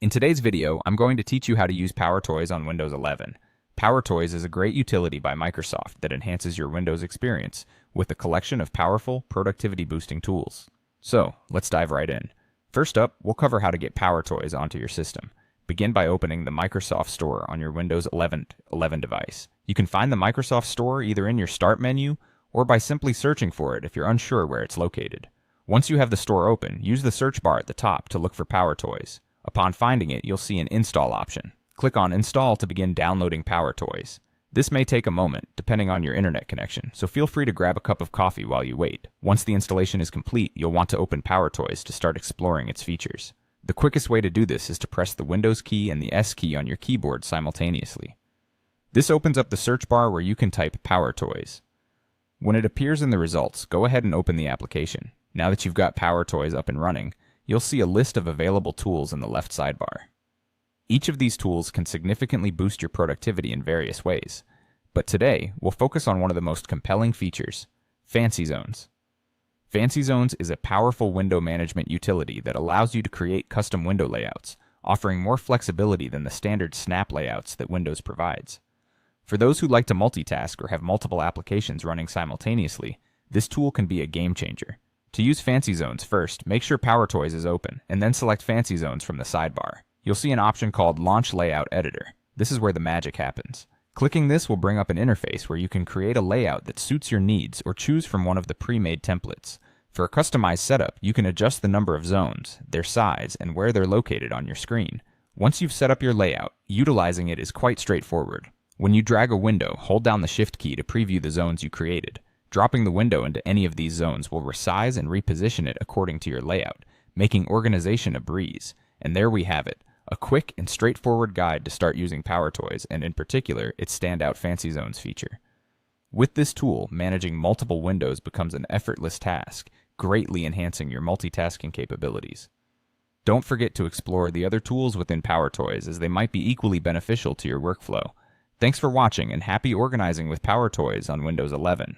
In today's video, I'm going to teach you how to use PowerToys on Windows 11. PowerToys is a great utility by Microsoft that enhances your Windows experience with a collection of powerful, productivity-boosting tools. So, let's dive right in. First up, we'll cover how to get PowerToys onto your system. Begin by opening the Microsoft Store on your Windows 11 device. You can find the Microsoft Store either in your Start menu or by simply searching for it if you're unsure where it's located. Once you have the store open, use the search bar at the top to look for PowerToys. Upon finding it, you'll see an Install option. Click on Install to begin downloading PowerToys. This may take a moment, depending on your internet connection, so feel free to grab a cup of coffee while you wait. Once the installation is complete, you'll want to open PowerToys to start exploring its features. The quickest way to do this is to press the Windows key and the S key on your keyboard simultaneously. This opens up the search bar where you can type PowerToys. When it appears in the results, go ahead and open the application. Now that you've got PowerToys up and running, you'll see a list of available tools in the left sidebar. Each of these tools can significantly boost your productivity in various ways, but today we'll focus on one of the most compelling features, Fancy Zones. Fancy Zones is a powerful window management utility that allows you to create custom window layouts, offering more flexibility than the standard snap layouts that Windows provides. For those who like to multitask or have multiple applications running simultaneously, this tool can be a game changer. To use Fancy Zones first, make sure PowerToys is open, and then select Fancy Zones from the sidebar. You'll see an option called Launch Layout Editor. This is where the magic happens. Clicking this will bring up an interface where you can create a layout that suits your needs or choose from one of the pre-made templates. For a customized setup, you can adjust the number of zones, their size, and where they're located on your screen. Once you've set up your layout, utilizing it is quite straightforward. When you drag a window, hold down the Shift key to preview the zones you created. Dropping the window into any of these zones will resize and reposition it according to your layout, making organization a breeze. And there we have it, a quick and straightforward guide to start using PowerToys, and in particular, its standout Fancy Zones feature. With this tool, managing multiple windows becomes an effortless task, greatly enhancing your multitasking capabilities. Don't forget to explore the other tools within PowerToys, as they might be equally beneficial to your workflow. Thanks for watching, and happy organizing with PowerToys on Windows 11.